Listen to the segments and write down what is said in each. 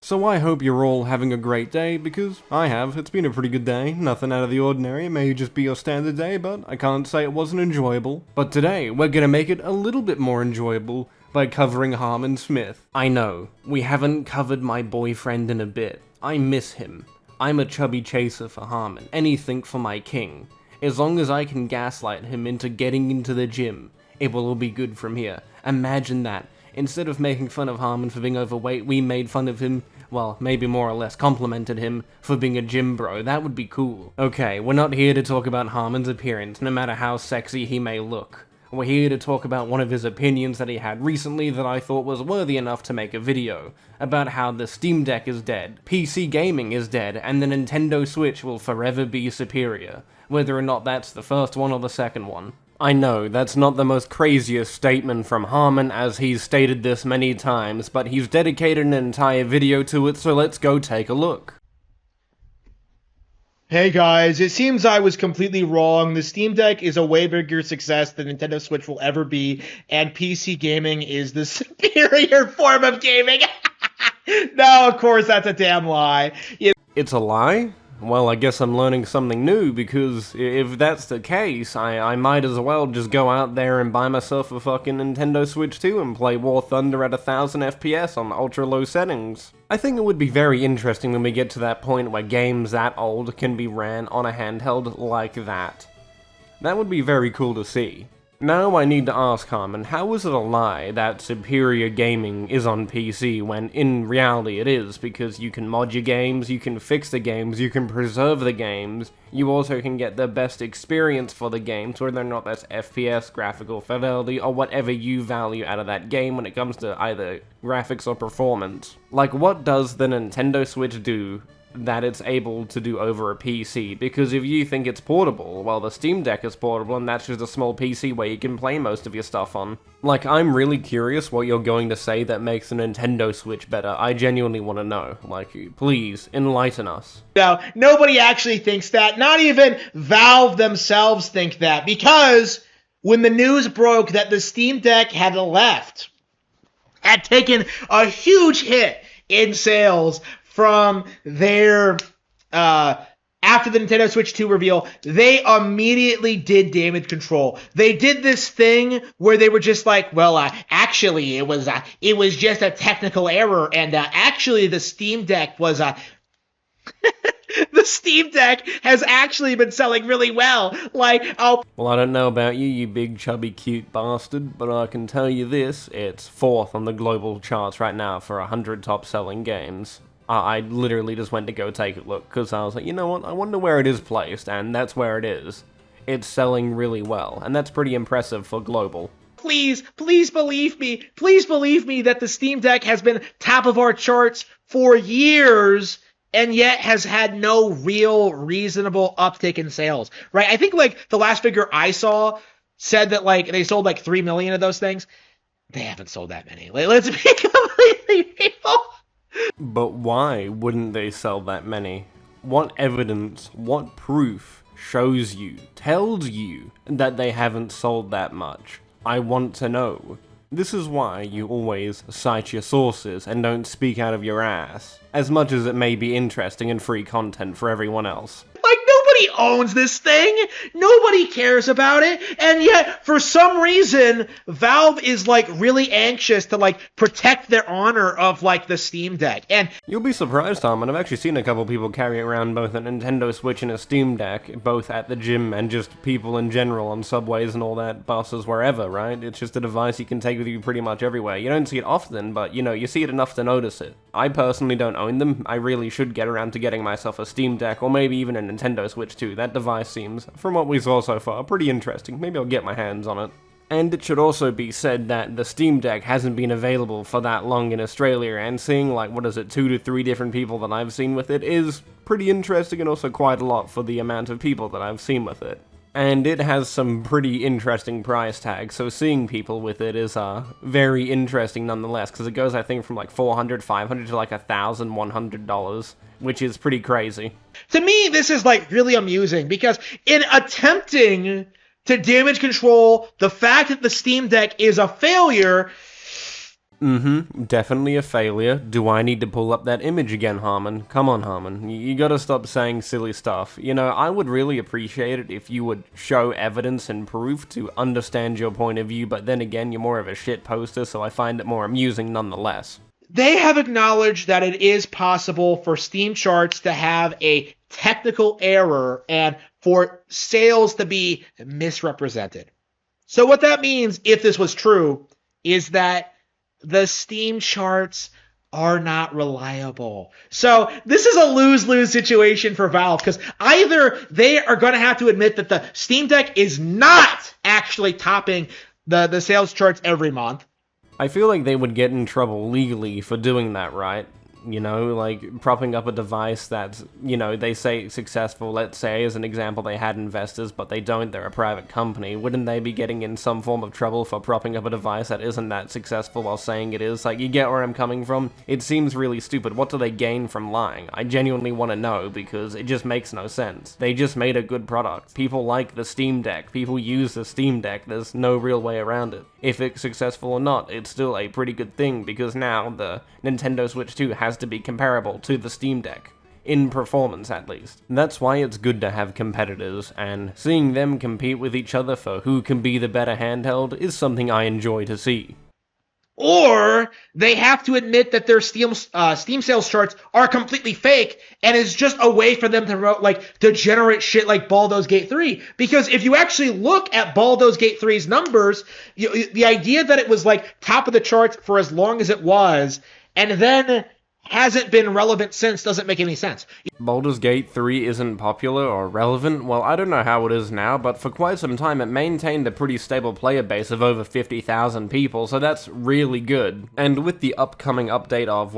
So I hope you're all having a great day, because I have. It's been a pretty good day, nothing out of the ordinary. It may just be your standard day, but I can't say it wasn't enjoyable. But today, we're gonna make it a little bit more enjoyable by covering Harman Smith. I know, we haven't covered my boyfriend in a bit. I miss him. I'm a chubby chaser for Harman, anything for my king. As long as I can gaslight him into getting into the gym, it will all be good from here. Imagine that. Instead of making fun of Harman for being overweight, we made fun of him, well, maybe more or less complimented him for being a gym bro. That would be cool. Okay, we're not here to talk about Harman's appearance, no matter how sexy he may look. We're here to talk about one of his opinions that he had recently that I thought was worthy enough to make a video, about how the Steam Deck is dead, PC gaming is dead, and the Nintendo Switch will forever be superior, whether or not that's the first one or the second one. I know, that's not the most craziest statement from Harman, as he's stated this many times, but he's dedicated an entire video to it, so let's go take a look. Hey guys, it seems I was completely wrong. The Steam Deck is a way bigger success than Nintendo Switch will ever be, and PC gaming is the superior form of gaming. No, of course, that's a damn lie. It's a lie? Well, I guess I'm learning something new, because if that's the case, I might as well just go out there and buy myself a fucking Nintendo Switch 2 and play War Thunder at 1000 FPS on ultra low settings. I think it would be very interesting when we get to that point where games that old can be ran on a handheld like that. That would be very cool to see. Now I need to ask Harman, how is it a lie that superior gaming is on PC when in reality it is, because you can mod your games, you can fix the games, you can preserve the games, you also can get the best experience for the games, whether or not that's FPS, graphical fidelity, or whatever you value out of that game when it comes to either graphics or performance. Like, what does the Nintendo Switch do that it's able to do over a PC? Because if you think it's portable, well, the Steam Deck is portable, and that's just a small PC where you can play most of your stuff on. Like, I'm really curious what you're going to say that makes the Nintendo Switch better. I genuinely want to know. Like, please, enlighten us. No, nobody actually thinks that. Not even Valve themselves think that, because when the news broke that the Steam Deck had left, had taken a huge hit in sales from their, after the Nintendo Switch 2 reveal, they immediately did damage control. They did this thing where they were just like, well, actually, it was just a technical error, and actually the Steam Deck was the Steam Deck has actually been selling really well. Like, oh. Well, I don't know about you, you big chubby cute bastard, but I can tell you this, it's 4th on the global charts right now for 100 top selling games. I literally just went to go take a look, because I was like, you know what, I wonder where it is placed, and that's where it is. It's selling really well, and that's pretty impressive for global. Please believe me that the Steam Deck has been top of our charts for years, and yet has had no real reasonable uptick in sales, right? I think, like, the last figure I saw said that, like, they sold, like, 3 million of those things. They haven't sold that many. Like, let's be completely real. But why wouldn't they sell that many? What evidence, what proof shows you, tells you that they haven't sold that much? I want to know. This is why you always cite your sources and don't speak out of your ass, as much as it may be interesting and free content for everyone else. Like, nobody owns this thing, nobody cares about it, and yet, for some reason, Valve is, like, really anxious to, like, protect their honor of, like, the Steam Deck, and you'll be surprised, Harman, I've actually seen a couple people carry around both a Nintendo Switch and a Steam Deck, both at the gym and just people in general on subways and all that, buses, wherever, right? It's just a device you can take with you pretty much everywhere. You don't see it often, but, you know, you see it enough to notice it. I personally don't own them. I really should get around to getting myself a Steam Deck, or maybe even a Nintendo Switch 2. That device seems, from what we saw so far, pretty interesting. Maybe I'll get my hands on it. And it should also be said that the Steam Deck hasn't been available for that long in Australia, and seeing, like, 2 to 3 different people that I've seen with it is pretty interesting, and also quite a lot for the amount of people that I've seen with it. And it has some pretty interesting price tags, so seeing people with it is very interesting nonetheless, because it goes, I think, from like $400, $500 to like $1,100, which is pretty crazy. To me, this is, like, really amusing, because in attempting to damage control the fact that the Steam Deck is a failure, Definitely a failure. Do I need to pull up that image again, Harman? Come on, Harman. You gotta stop saying silly stuff. You know, I would really appreciate it if you would show evidence and proof to understand your point of view, but then again, you're more of a shit poster, so I find it more amusing nonetheless. They have acknowledged that it is possible for Steam charts to have a technical error and for sales to be misrepresented. So what that means, if this was true, is that the Steam charts are not reliable. So this is a lose-lose situation for Valve, because either they are going to have to admit that the Steam Deck is not actually topping the sales charts every month. I feel like they would get in trouble legally for doing that, right? You know, like propping up a device that's, you know, they say successful. Let's say, as an example, they had investors, but they don't, they're a private company. Wouldn't they be getting in some form of trouble for propping up a device that isn't that successful while saying it is? Like, you get where I'm coming from? It seems really stupid. What do they gain from lying? I genuinely want to know, because it just makes no sense. They just made a good product. People like the Steam Deck. People use the Steam Deck. There's no real way around it. If it's successful or not, it's still a pretty good thing, because now the Nintendo Switch 2 has to be comparable to the Steam Deck. In performance, at least. That's why it's good to have competitors, and seeing them compete with each other for who can be the better handheld is something I enjoy to see. Or they have to admit that their Steam sales charts are completely fake, and it's just a way for them to generate shit like Baldur's Gate 3. Because if you actually look at Baldur's Gate 3's numbers, the idea that it was like top of the charts for as long as it was, and then hasn't been relevant since, doesn't make any sense. Baldur's Gate 3 isn't popular or relevant? Well, I don't know how it is now, but for quite some time it maintained a pretty stable player base of over 50,000 people, so that's really good. And with the upcoming update of,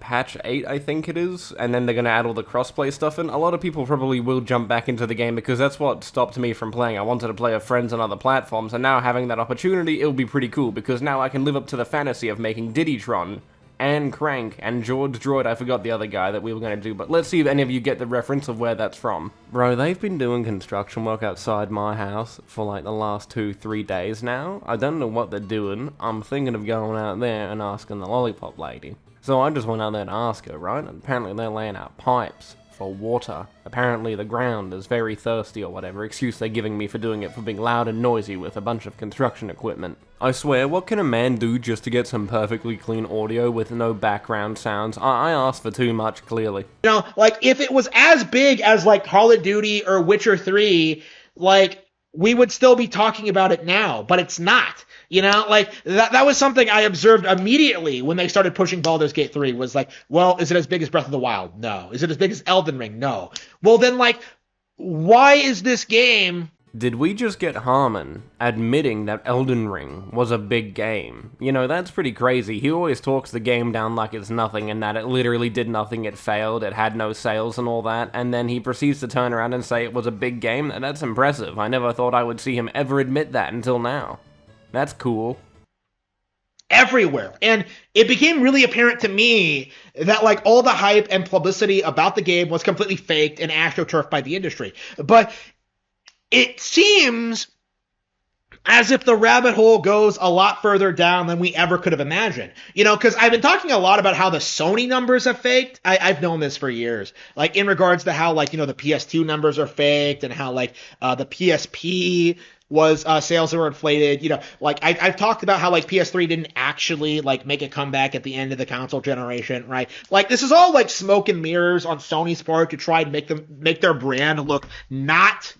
patch 8 I think it is, and then they're gonna add all the crossplay stuff in, a lot of people probably will jump back into the game, because that's what stopped me from playing. I wanted to play with friends on other platforms, and now having that opportunity, it'll be pretty cool, because now I can live up to the fantasy of making Diddytron, and Crank, and George Droid. I forgot the other guy that we were going to do, but let's see if any of you get the reference of where that's from. Bro, they've been doing construction work outside my house for like the last 2-3 days now. I don't know what they're doing. I'm thinking of going out there and asking the lollipop lady. So I just went out there to ask her, right? And apparently they're laying out pipes for water. Apparently the ground is very thirsty or whatever excuse they're giving me for doing it, for being loud and noisy with a bunch of construction equipment. I swear, what can a man do just to get some perfectly clean audio with no background sounds? I asked for too much, clearly. You know, like, if it was as big as, like, Call of Duty or Witcher 3, like, we would still be talking about it now, but it's not. You know, like, that was something I observed immediately when they started pushing Baldur's Gate 3, was like, well, is it as big as Breath of the Wild? No. Is it as big as Elden Ring? No. Well, then, like, why is this game... Did we just get Harman admitting that Elden Ring was a big game? You know, that's pretty crazy. He always talks the game down like it's nothing, and that it literally did nothing, it failed, it had no sales and all that, and then he proceeds to turn around and say it was a big game, and that's impressive. I never thought I would see him ever admit that until now. That's cool. Everywhere. And it became really apparent to me that, like, all the hype and publicity about the game was completely faked and astroturfed by the industry. But it seems as if the rabbit hole goes a lot further down than we ever could have imagined. You know, because I've been talking a lot about how the Sony numbers have faked. I've known this for years. Like, in regards to how, like, you know, the PS2 numbers are faked, and how, like, the PSP was sales were inflated. You know, like, I've talked about how, like, PS3 didn't actually, like, make a comeback at the end of the console generation, right? Like, this is all, like, smoke and mirrors on Sony's part to try and make their brand look not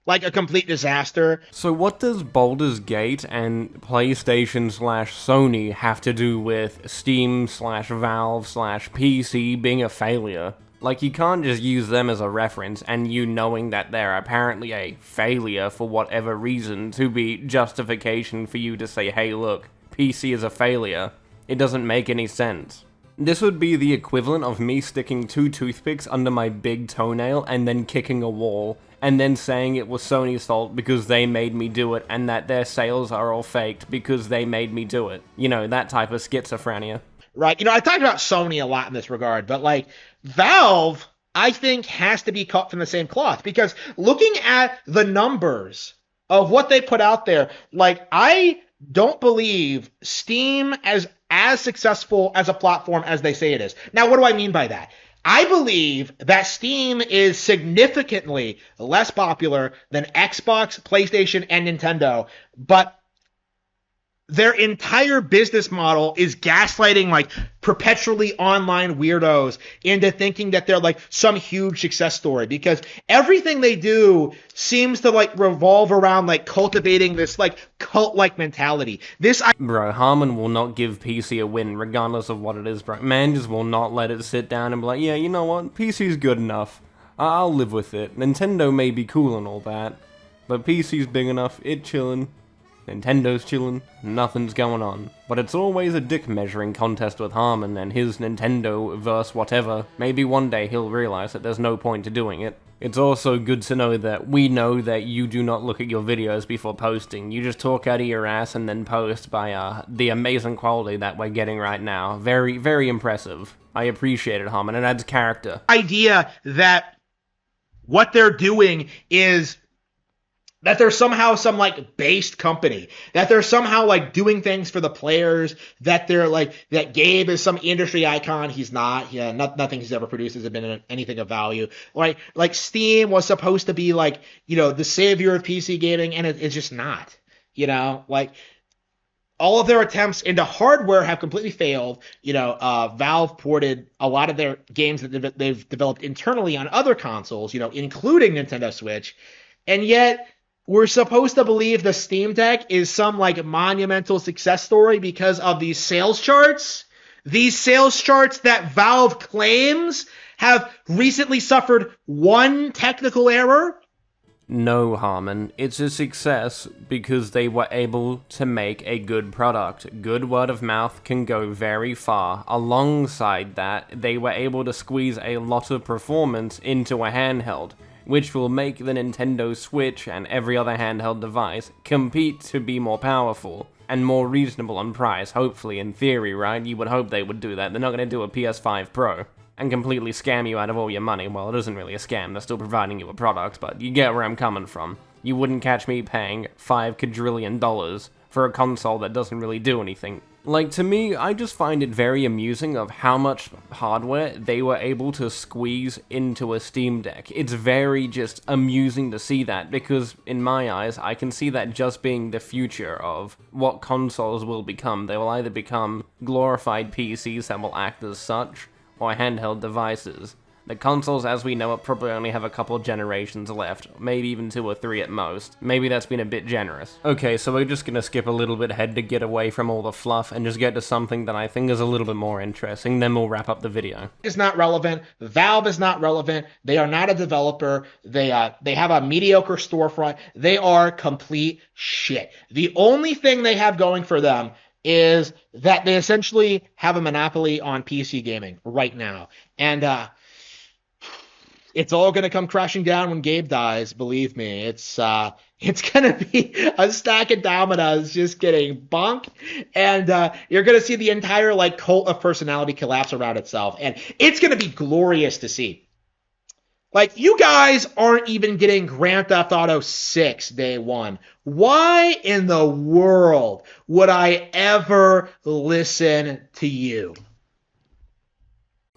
like a complete disaster. So what does Baldur's Gate and PlayStation/Sony have to do with Steam/Valve/PC being a failure? Like, you can't just use them as a reference, and you knowing that they're apparently a failure for whatever reason to be justification for you to say, hey look, PC is a failure. It doesn't make any sense. This would be the equivalent of me sticking 2 toothpicks under my big toenail and then kicking a wall, and then saying it was Sony's fault because they made me do it, and that their sales are all faked because they made me do it. You know, that type of schizophrenia. Right. You know, I talked about Sony a lot in this regard, but, like, Valve, I think, has to be cut from the same cloth, because looking at the numbers of what they put out there, like, I don't believe Steam as as successful as a platform as they say it is. Now, what do I mean by that? I believe that Steam is significantly less popular than Xbox, PlayStation, and Nintendo, but their entire business model is gaslighting like perpetually online weirdos into thinking that they're like some huge success story, because everything they do seems to like revolve around like cultivating this like cult-like mentality. Bro, Harman will not give PC a win regardless of what it is, bro. Man just will not let it sit down and be like, yeah, you know what, PC's good enough. I'll live with it. Nintendo may be cool and all that, but PC's big enough, it chillin'. Nintendo's chillin', nothing's going on. But it's always a dick measuring contest with Harman and his Nintendo verse whatever. Maybe one day he'll realize that there's no point to doing it. It's also good to know that we know that you do not look at your videos before posting. You just talk out of your ass and then post by the amazing quality that we're getting right now. Very, very impressive. I appreciate it, Harman. It adds character. Idea that what they're doing is that they're somehow some like based company, that they're somehow like doing things for the players, that they're like, that Gabe is some industry icon. He's not. Yeah, nothing he's ever produced has been anything of value. Like Steam was supposed to be like, you know, the savior of PC gaming, and it's just not. You know, like all of their attempts into hardware have completely failed. You know, Valve ported a lot of their games that they've developed internally on other consoles, you know, including Nintendo Switch, and yet we're supposed to believe the Steam Deck is some like monumental success story because of these sales charts. These sales charts that Valve claims have recently suffered one technical error. No, Harman. It's a success because they were able to make a good product. Good word of mouth can go very far. Alongside that, they were able to squeeze a lot of performance into a handheld, which will make the Nintendo Switch and every other handheld device compete to be more powerful and more reasonable on price, hopefully, in theory, right? You would hope they would do that. They're not going to do a PS5 Pro and completely scam you out of all your money. Well, it isn't really a scam, they're still providing you a product, but you get where I'm coming from. You wouldn't catch me paying $5 quadrillion for a console that doesn't really do anything. Like, to me, I just find it very amusing of how much hardware they were able to squeeze into a Steam Deck. It's very just amusing to see that, because in my eyes, I can see that just being the future of what consoles will become. They will either become glorified PCs that will act as such, or handheld devices. The consoles as we know it probably only have a couple generations left, maybe even 2 or 3 at most. Maybe that's been a bit generous. Okay, so we're just gonna skip a little bit ahead to get away from all the fluff and just get to something that I think is a little bit more interesting, then we'll wrap up the video. It's not relevant. Valve is not relevant. They are not a developer. They have a mediocre storefront. They are complete shit. The only thing they have going for them is that they essentially have a monopoly on PC gaming right now. And it's all going to come crashing down when Gabe dies, believe me. It's going to be a stack of dominoes just getting bonked, and you're going to see the entire like cult of personality collapse around itself, and it's going to be glorious to see. Like, you guys aren't even getting Grand Theft Auto 6 day one. Why in the world would I ever listen to you?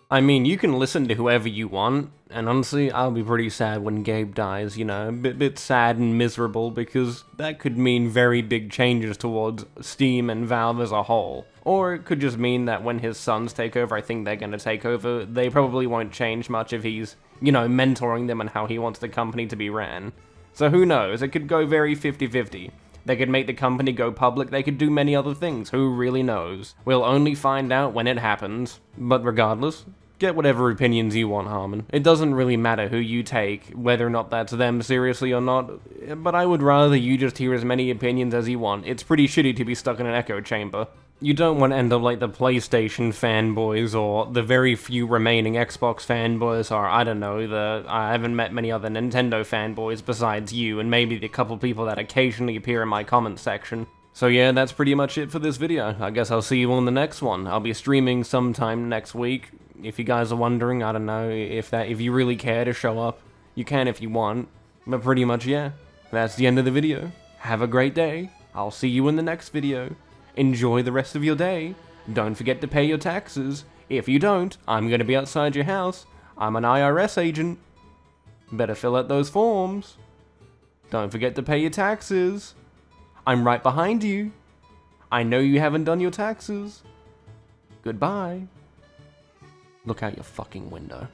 I mean, you can listen to whoever you want, and honestly, I'll be pretty sad when Gabe dies, you know, a bit sad and miserable, because that could mean very big changes towards Steam and Valve as a whole. Or it could just mean that when his sons take over, I think they're going to take over, they probably won't change much if he's, you know, mentoring them on how he wants the company to be ran. So who knows, it could go very 50-50. They could make the company go public, they could do many other things, who really knows? We'll only find out when it happens. But regardless, get whatever opinions you want, Harman. It doesn't really matter who you take, whether or not that's them seriously or not, but I would rather you just hear as many opinions as you want. It's pretty shitty to be stuck in an echo chamber. You don't want to end up like the PlayStation fanboys, or the very few remaining Xbox fanboys, or I don't know, I haven't met many other Nintendo fanboys besides you, and maybe the couple people that occasionally appear in my comment section. So yeah, that's pretty much it for this video. I guess I'll see you on the next one. I'll be streaming sometime next week. If you guys are wondering, I don't know, if you really care to show up, you can if you want. But pretty much, yeah, that's the end of the video. Have a great day. I'll see you in the next video. Enjoy the rest of your day. Don't forget to pay your taxes. If you don't, I'm gonna be outside your house. I'm an IRS agent. Better fill out those forms. Don't forget to pay your taxes. I'm right behind you. I know you haven't done your taxes. Goodbye. Look out your fucking window.